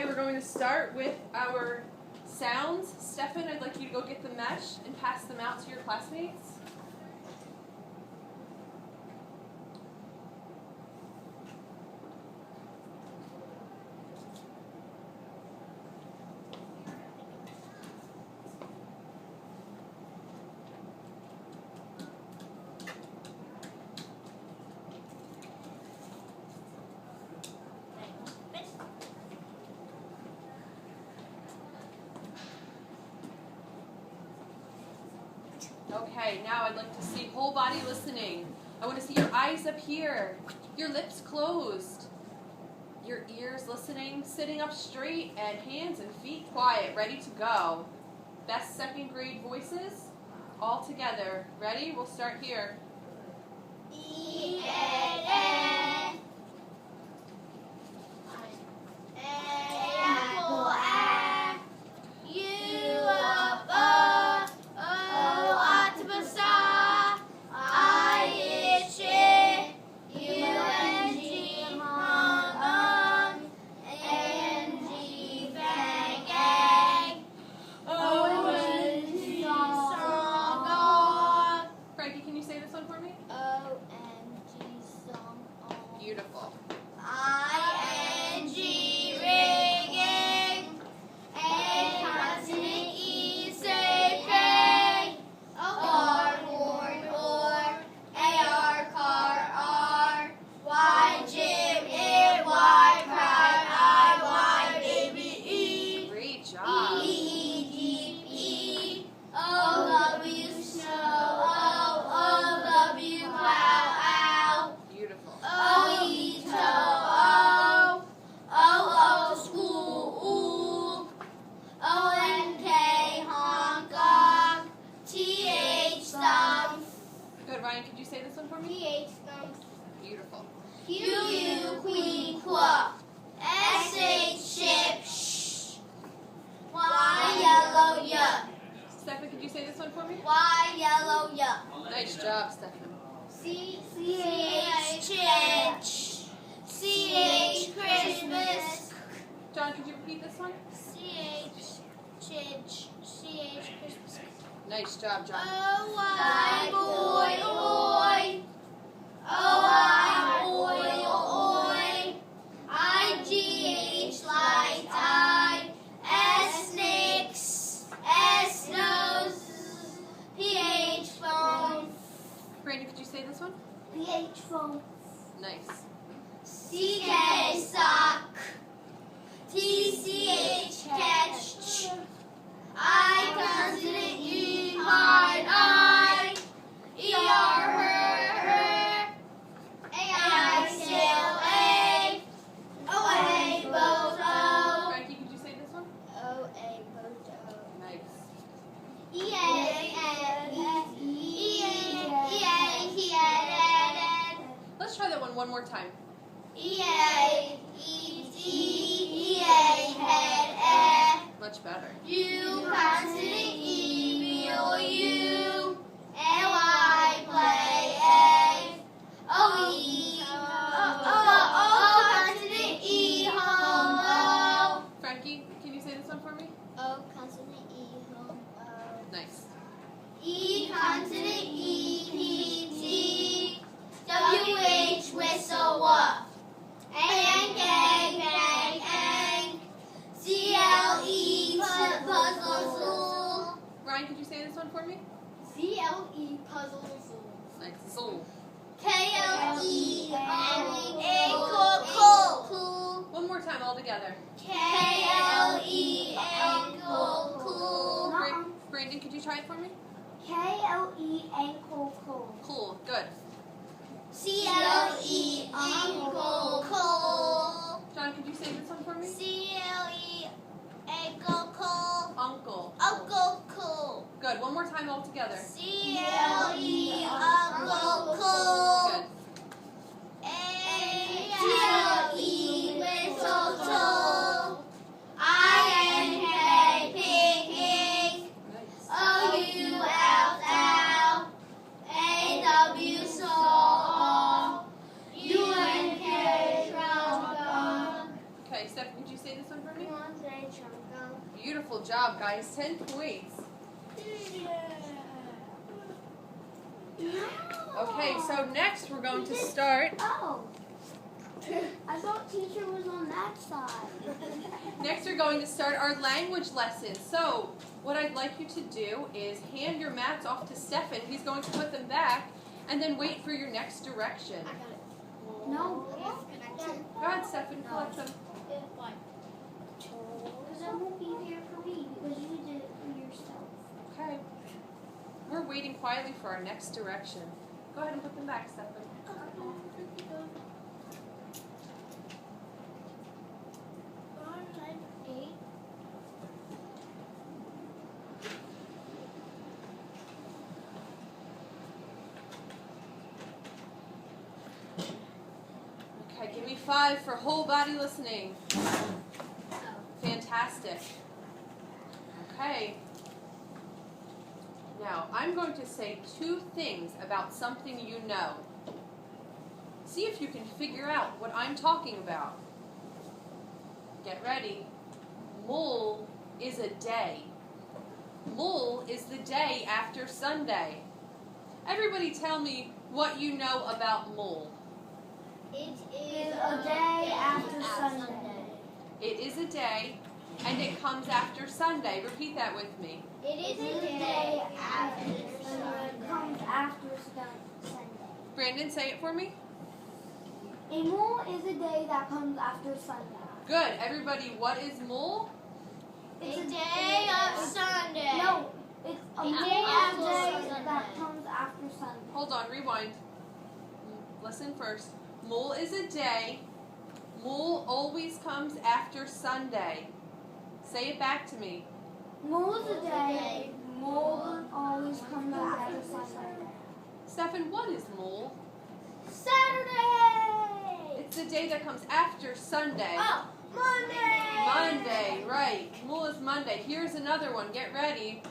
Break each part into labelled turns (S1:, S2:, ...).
S1: Okay, we're going to start with our sounds. Stefan, I'd like you to go get the mesh and pass them out to your classmates. Okay, now I'd like to see whole body listening. I want to see your eyes up here, your lips closed, your ears listening, sitting up straight, and hands and feet quiet, ready to go. Best second grade voices, all together. Ready? We'll start here.
S2: E-A-N.
S1: Beautiful.
S2: I-N-G ringing. A consonant E say pay. O-R horn or. A-R car R. Y Jim it Y pride I Y baby E.
S1: Great job.
S2: E Jeep E. O-W snow O. O-W plow ow.
S1: Beautiful.
S2: School, O-N-K, Hong Kong, T-H, thumb.
S1: Good, Ryan, could you say this one for me?
S2: T-H, thumb.
S1: Beautiful.
S2: Q-U, queen, qua, S-H, ship, sh. Y, yellow, ya.
S1: Stefan, could you say this one for me?
S2: Y, yellow, ya.
S1: Nice job, Stefan.
S2: C-H, chich. C-H, Christmas.
S1: John, could you repeat this one?
S2: C-H, chich. C-H, Christmas.
S1: Nice job, John.
S2: O-I, boy, oi. O-I, boy, oi. I-G-H, light, I. S-Nix. S-Nose. P-H, phone.
S1: Brandon, could you say this one?
S2: P-H, phone.
S1: Nice.
S2: C-K, sock. T-C-H, catch. I, consonant E, hard I. E-R, her. A-I, sail, A. O-A, boat, O.
S1: Frankie, could you say this one?
S2: O-A, boat, O.
S1: Nice.
S2: E-A-N-E-A-N-N.
S1: Let's try that one more time.
S2: E-A-E-D-E-A-N-N.
S1: Much better.
S2: U, consonant E, B-O-U. L-I, play, A. O-E, O, consonant E, home, O.
S1: Frankie, can you say this one for me?
S2: O, consonant E, home, O.
S1: Nice.
S2: E, consonant E, P-T. W-H, whistle, what? A-N, gang, bang, ang. C-L-E, puzzle,
S1: Ryan, could you say this one for me?
S2: C-L-E, puzzle,
S1: Nice. Zool.
S2: K-L-E-N-E-A, cool.
S1: One more time all together.
S2: K-L-E, cool.
S1: Brandon, could you try it for me?
S2: K-L-E, ankle,
S1: Cool. Good.
S2: C-L-E, ankle, cool.
S1: John, could you say this one for me?
S2: C-L-E, ankle, cool.
S1: Uncle.
S2: Uncle, cool.
S1: Good. One more time all together.
S2: C-L-E, uncle, cool.
S1: Good.
S2: A-T-L-E, whistle, tool. I-N-K, picking.
S1: Nice.
S2: O-U, out, out. A-W, saw. U-N-K, trombone.
S1: Okay, Steph, could you say this this one for me?
S2: Monday, Chunko.
S1: Beautiful job, guys. 10 points. Okay, so next we're going to start.
S2: Oh. I thought teacher was on that side.
S1: Next we're going to start our language lesson. So what I'd like you to do is hand your mats off to Stefan. He's going to put them back and then wait for your next direction.
S2: I got it. No.
S1: Go ahead, Stefan, collect them.
S2: Because that won't be fair for me because you did it for yourself.
S1: Okay. We're waiting quietly for our next direction. Go ahead and put them back, Stefan. Okay, give me 5 for whole body listening. Fantastic. Okay. Now, I'm going to say 2 things about something you know. See if you can figure out what I'm talking about. Get ready. Mul is a day. Mul is the day after Sunday. Everybody tell me what you know about Mul.
S2: It is a day after Sunday.
S1: It is a day, and it comes after Sunday. Repeat that with me.
S2: It is a day after Sunday. It comes after Sunday.
S1: Brandon, say it for me.
S2: A mole is a day that comes after Sunday.
S1: Good. Everybody, what is Mul?
S2: It's a day of Sunday. No, it's a day that comes after Sunday.
S1: Hold on, rewind. Listen first. Mul is a day. Mul always comes after Sunday. Say it back to me.
S2: Mole is a day. Mole always comes after Sunday.
S1: Stefan, what is Mul?
S2: Saturday.
S1: It's the day that comes after Sunday.
S2: Oh, Monday.
S1: Monday, right. Mul is Monday. Here's another one. Get ready.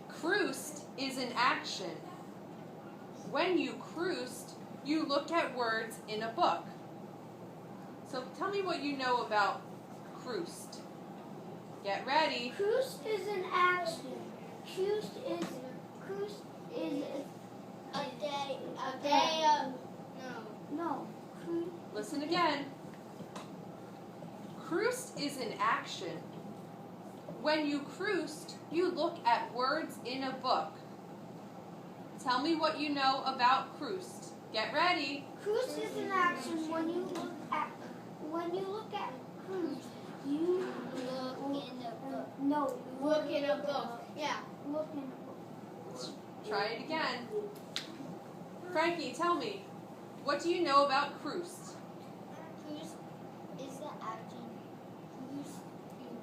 S1: Cruised is an action. When you cruised, you look at words in a book. So tell me what you know about cruised. Get ready.
S2: Cruise is an action. Cruise is a day of no.
S1: Listen again. Cruised is an action. When you cruised, you look at words in a book. Tell me what you know about cruised. Get ready.
S2: Cruise is an action. When you look at cruise, you look in a book. No, look in a book. Yeah, look in a book.
S1: Try it again. Frankie, tell me, what do you know about cruised?
S2: Cruise is the action. Cruise, you look in a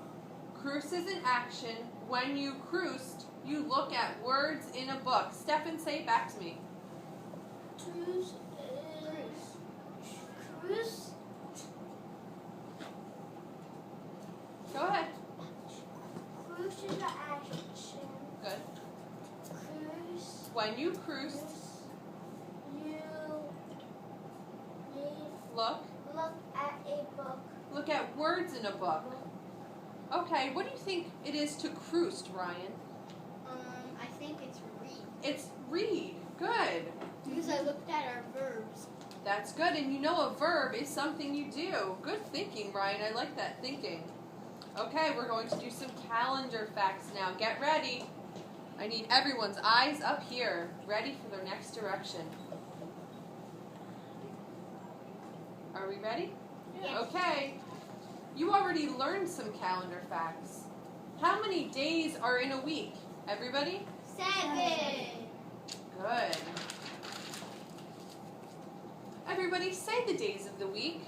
S2: book.
S1: Cruise is an action. When you cruised, you look at words in a book. Stefan, say it back to me.
S2: Cruise.
S1: Go ahead.
S2: Cruise is an action.
S1: Good.
S2: Cruise.
S1: When you cruised,
S2: You
S1: look
S2: at a book.
S1: Look at words in a book. Okay, what do you think it is to cruised, Ryan?
S2: I think it's read.
S1: It's read. Good.
S2: Because I looked at our verbs.
S1: That's good. And you know a verb is something you do. Good thinking, Ryan. I like that thinking. Okay, we're going to do some calendar facts now. Get ready. I need everyone's eyes up here, ready for their next direction. Are we ready?
S2: Yes.
S1: Okay. You already learned some calendar facts. How many days are in a week? Everybody?
S2: 7.
S1: Good. Everybody say the days of the week.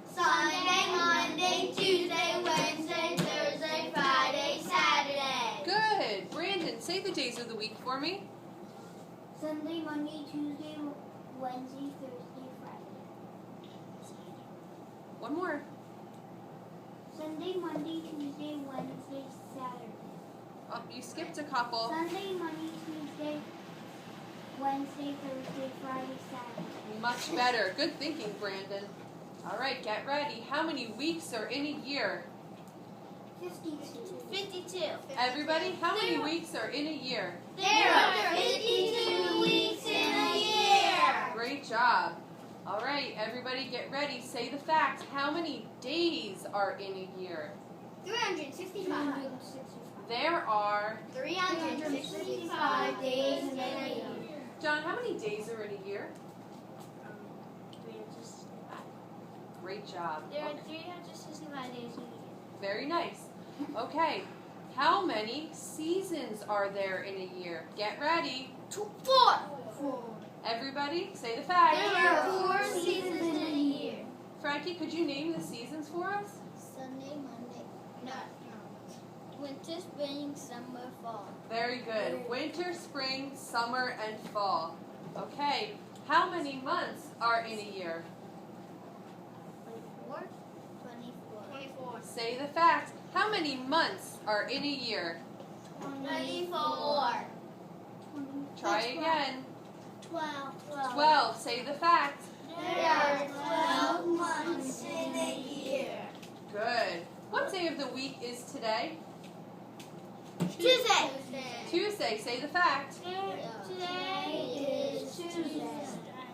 S2: Sunday, Monday, Tuesday, Wednesday, Thursday, Friday, Saturday.
S1: Good. Brandon, say the days of the week for me.
S2: Sunday, Monday, Tuesday, Wednesday, Thursday, Friday.
S1: One more.
S2: Sunday, Monday, Tuesday, Wednesday, Saturday.
S1: Oh, you skipped a couple.
S2: Sunday, Monday, Tuesday, Wednesday, Thursday, Friday, Saturday.
S1: Much better. Good thinking, Brandon. All right, get ready. How many weeks are in a year?
S2: 52.
S1: Everybody, how many weeks are in a year?
S2: There are 52 weeks in a year.
S1: Great job. All right, everybody get ready. Say the facts. How many days are in a year?
S2: 365.
S1: There are...
S2: 365 days in a year.
S1: John, how many days are in a year?
S2: 365.
S1: Great job.
S2: There are
S1: Okay.
S2: 365 days in a year.
S1: Very nice. Okay, how many seasons are there in a year? Get ready.
S2: 4.
S1: Everybody, say the facts.
S2: There are 4 seasons in a year.
S1: Frankie, could you name the seasons for us?
S2: Sunday, Monday. No. Winter, spring, summer, fall.
S1: Very good. Winter, spring, summer, and fall. Okay, how many months are in a year?
S2: 24.
S1: Say the facts. How many months are in a year?
S2: 24.
S1: Try again.
S2: 12.
S1: 12. Say the facts.
S2: There are 12 months in a year.
S1: Good. What day of the week is today?
S2: Tuesday.
S1: Tuesday. Say the facts.
S2: Today is Tuesday.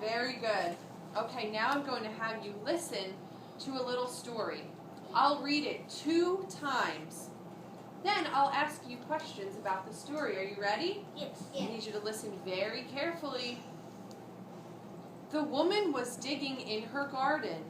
S1: Very good. Okay, now I'm going to have you listen to a little story. I'll read it 2 times. Then I'll ask you questions about the story. Are you ready?
S2: Yes.
S1: I need you to listen very carefully. The woman was digging in her garden